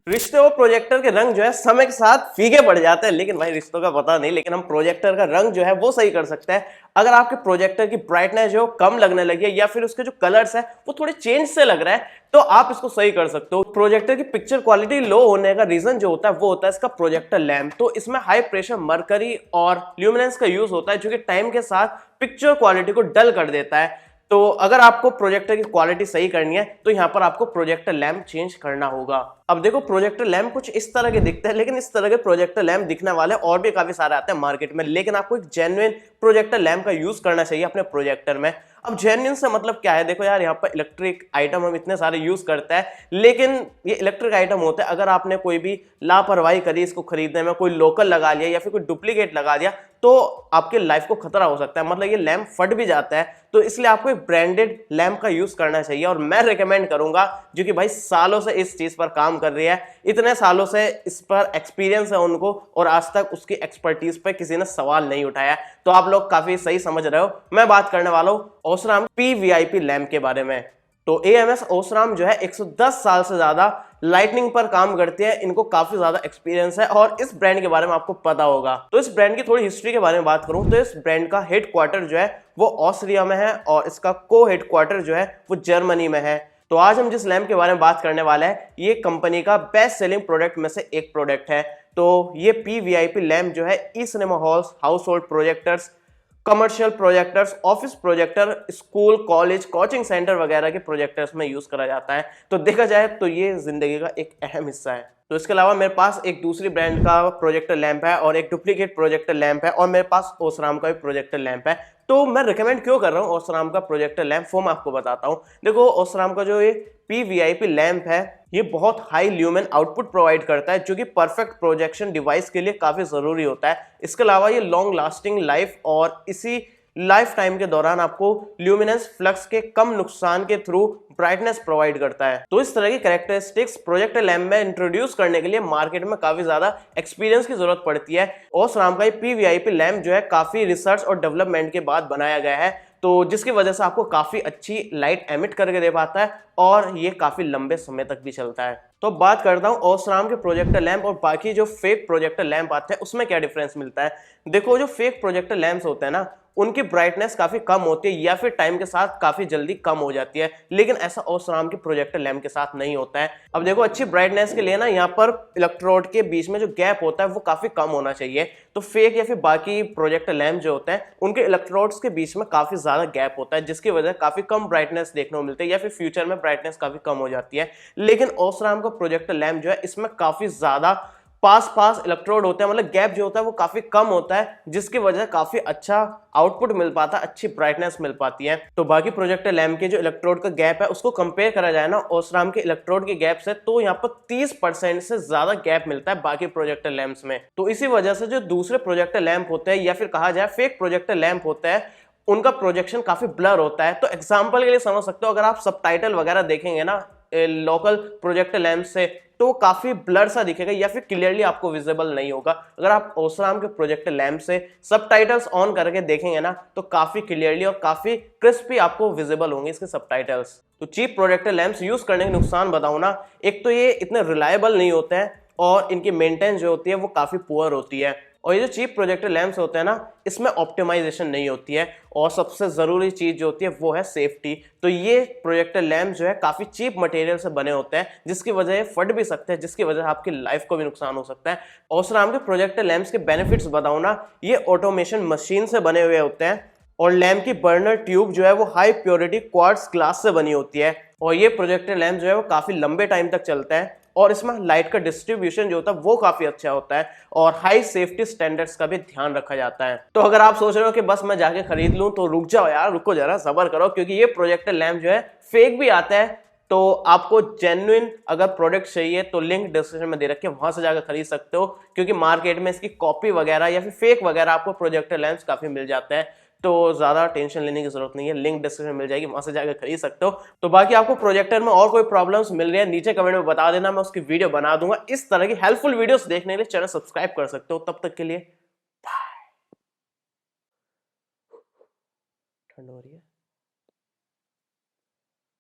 रिश्ते और प्रोजेक्टर के रंग जो है समय के साथ फीके पड़ जाते हैं, लेकिन भाई रिश्तों का पता नहीं, लेकिन हम प्रोजेक्टर का रंग जो है वो सही कर सकते हैं। अगर आपके प्रोजेक्टर की ब्राइटनेस जो कम लगने लगी है या फिर उसके जो कलर्स है वो थोड़े चेंज से लग रहा है, तो आप इसको सही कर सकते हो। प्रोजेक्टर की पिक्चर क्वालिटी लो होने का रीजन जो होता है वो होता है इसका प्रोजेक्टर लैंप। तो इसमें हाई प्रेशर मरकरी और ल्यूमिनेंस का यूज होता है जो कि टाइम के साथ पिक्चर क्वालिटी को डल कर देता है। तो अगर आपको प्रोजेक्टर की क्वालिटी सही करनी है तो यहां पर आपको प्रोजेक्टर लैंप चेंज करना होगा। अब देखो प्रोजेक्टर लैंप कुछ इस तरह के दिखते हैं, लेकिन इस तरह के प्रोजेक्टर लैंप दिखने वाले और भी काफी सारे आते हैं मार्केट में, लेकिन आपको एक जेन्युइन प्रोजेक्टर लैंप का यूज करना चाहिए अपने प्रोजेक्टर में। अब जेन्युइन से मतलब क्या है, देखो यार यहाँ पर इलेक्ट्रिक आइटम हम इतने सारे यूज करते हैं, लेकिन ये इलेक्ट्रिक आइटम होते हैं, अगर आपने कोई भी लापरवाही करी इसको खरीदने में, कोई लोकल लगा लिया या फिर कोई डुप्लीकेट लगा दिया, तो आपके लाइफ को खतरा हो सकता है। मतलब ये लैंप फट भी जाता है, तो इसलिए आपको एक ब्रांडेड लैंप का यूज करना चाहिए। और मैं रिकमेंड करूंगा, जो कि भाई सालों से इस चीज पर काम कर रही है, इतने सालों से इस पर एक्सपीरियंस है उनको, और आज तक उसकी एक्सपर्टीज पर किसी ने सवाल नहीं उठाया। तो आप लोग काफी सही समझ रहे हो, मैं बात करने वाला हूं ओसराम PVIP लैंप के बारे में। तो AMS ओसराम जो है 110 साल से ज्यादा लाइटनिंग पर काम करते हैं, इनको काफी ज्यादा एक्सपीरियंस है और इस ब्रांड के बारे में आपको पता होगा। तो इस ब्रांड की थोड़ी हिस्ट्री के बारे में बात करूं तो इस ब्रांड का हेडक्वार्टर जो है वो ऑस्ट्रिया में है और इसका को हेडक्वार्टर जो है वो जर्मनी में है। तो आज हम जिस लैंप के बारे में बात करने वाले हैं ये कंपनी का बेस्ट सेलिंग प्रोडक्ट में से एक प्रोडक्ट है। तो ये PVIP लैंप जो है ई cinema halls, household projectors, commercial projectors, office projector, school, college, coaching centre वगैरह के प्रोजेक्टर्स में यूज करा जाता है। तो देखा जाए तो ये जिंदगी का एक अहम हिस्सा है। तो इसके अलावा मेरे पास एक दूसरी ब्रांड का प्रोजेक्टर लैंप है और एक डुप्लीकेट प्रोजेक्टर लैंप है, और मेरे पास ओसराम का भी प्रोजेक्टर लैंप है। तो मैं रिकमेंड क्यों कर रहा हूँ ओसराम का प्रोजेक्टर लैंप, वो मैं आपको बताता हूँ। देखो ओसराम का जो ये PVIP लैंप है ये बहुत हाई ल्यूमेन आउटपुट प्रोवाइड करता है, जो कि परफेक्ट प्रोजेक्शन डिवाइस के लिए काफी जरूरी होता है। इसके अलावा ये लॉन्ग लास्टिंग लाइफ और इसी लाइफ टाइम के दौरान आपको ल्यूमिनेंस फ्लक्स के कम नुकसान के थ्रू ब्राइटनेस प्रोवाइड करता है। तो इस तरह की कैरेक्टरिस्टिक्स प्रोजेक्टर लैंप में इंट्रोड्यूस करने के लिए मार्केट में काफी ज्यादा एक्सपीरियंस की जरूरत पड़ती है। ओसराम का ये PVIP लैंप जो है काफी रिसर्च और डेवलपमेंट के बाद बनाया गया है, तो जिसकी वजह से आपको काफी अच्छी लाइट एमिट करके दे पाता है और ये काफी लंबे समय तक भी चलता है। तो बात करता हूं ओसराम के प्रोजेक्टर लैंप और बाकी जो फेक प्रोजेक्टर लैंप आते हैं उसमें क्या डिफरेंस मिलता है। देखो जो फेक प्रोजेक्टर लैंप्स होते हैं ना उनकी ब्राइटनेस काफी कम होती है या फिर टाइम के साथ काफी जल्दी कम हो जाती है, लेकिन ऐसा ओसराम के प्रोजेक्टर लैंप के साथ नहीं होता है। अब देखो अच्छी ब्राइटनेस के लिए ना यहाँ पर इलेक्ट्रोड के बीच में जो गैप होता है वो काफी कम होना चाहिए। तो फेक या फिर बाकी प्रोजेक्टर लैंप जो होते हैं उनके इलेक्ट्रोड्स के बीच में काफी ज्यादा गैप होता है, जिसकी वजह से काफी कम ब्राइटनेस देखने को मिलती है या फिर फ्यूचर में ब्राइटनेस काफी कम हो जाती है। लेकिन ओसराम का प्रोजेक्टर लैंप जो है इसमें काफी ज्यादा पास इलेक्ट्रोड होते हैं, मतलब गैप जो होता है वो काफी कम होता है, जिसकी वजह से काफी अच्छा आउटपुट मिल पाता है, अच्छी ब्राइटनेस मिल पाती है। तो बाकी प्रोजेक्टर लैंप के जो इलेक्ट्रोड का गैप है उसको कंपेयर करा जाए ना ओसराम के इलेक्ट्रोड के गैप से, तो यहाँ पर 30% से ज्यादा गैप मिलता है बाकी प्रोजेक्टर लैंप्स में। तो इसी वजह से जो दूसरे प्रोजेक्टर लैंप होते हैं या फिर कहा जाए फेक प्रोजेक्टर लैंप होता है उनका प्रोजेक्शन काफी ब्लर होता है। तो एग्जाम्पल के लिए समझ सकते हो, अगर आप सबटाइटल वगैरह देखेंगे ना लोकल प्रोजेक्टर लैंप से तो काफी ब्लर सा दिखेगा या फिर क्लियरली आपको विजिबल नहीं होगा। अगर आप ओसराम के प्रोजेक्टर लैंप से सबटाइटल्स ऑन करके देखेंगे ना तो काफी क्लियरली और काफी क्रिस्पी आपको विजिबल होंगे इसके सबटाइटल्स। तो चीप प्रोजेक्टर लैंप्स यूज करने के नुकसान बताऊं ना, एक तो ये इतने रिलायबल नहीं होते हैं और इनकी मेंटेनेंस जो होती है वो काफी पुअर होती है, और ये जो चीप प्रोजेक्टर लैंप्स होते हैं ना इसमें ऑप्टिमाइजेशन नहीं होती है, और सबसे जरूरी चीज जो होती है वो है सेफ्टी। तो ये प्रोजेक्टर लैंप जो है काफी चीप मटेरियल से बने होते हैं, जिसकी वजह फट भी सकते हैं, जिसकी वजह से आपकी लाइफ को भी नुकसान हो सकता है। ओसराम के प्रोजेक्टर लैंप्स के बेनिफिट्स बताऊं ना, ये ऑटोमेशन मशीन से बने हुए होते हैं और लैंप की बर्नर ट्यूब जो है वो हाई प्योरिटी क्वार्ट्ज ग्लास से बनी होती है, और ये प्रोजेक्टर लैंप जो है वो काफी लंबे टाइम तक चलता है, और इसमें लाइट का डिस्ट्रीब्यूशन जो होता है वो काफी अच्छा होता है, और हाई सेफ्टी स्टैंडर्ड्स का भी ध्यान रखा जाता है। तो अगर आप सोच रहे हो कि बस मैं जाके खरीद लूं, तो रुक जाओ यार, रुको जरा, सब्र करो, क्योंकि ये प्रोजेक्टर लैंप जो है फेक भी आता है। तो आपको जेन्युइन अगर प्रोडक्ट चाहिए तो लिंक डिस्क्रिप्शन में दे रखे, वहां से जाकर खरीद सकते हो, क्योंकि मार्केट में इसकी कॉपी वगैरह या फिर फेक वगैरह आपको प्रोजेक्टर लैंप्स काफी मिल जाते हैं। तो ज्यादा टेंशन लेने की जरूरत नहीं है, लिंक डिस्क्रिप्शन में मिल जाएगी, वहां से जाकर खरीद सकते हो। तो बाकी आपको प्रोजेक्टर में और कोई प्रॉब्लम्स मिल रही है नीचे कमेंट में बता देना, मैं उसकी वीडियो बना दूंगा। इस तरह की हेल्पफुल वीडियोस देखने के लिए चैनल सब्सक्राइब कर सकते हो। तब तक के लिए बाय। ठंड हो रही है।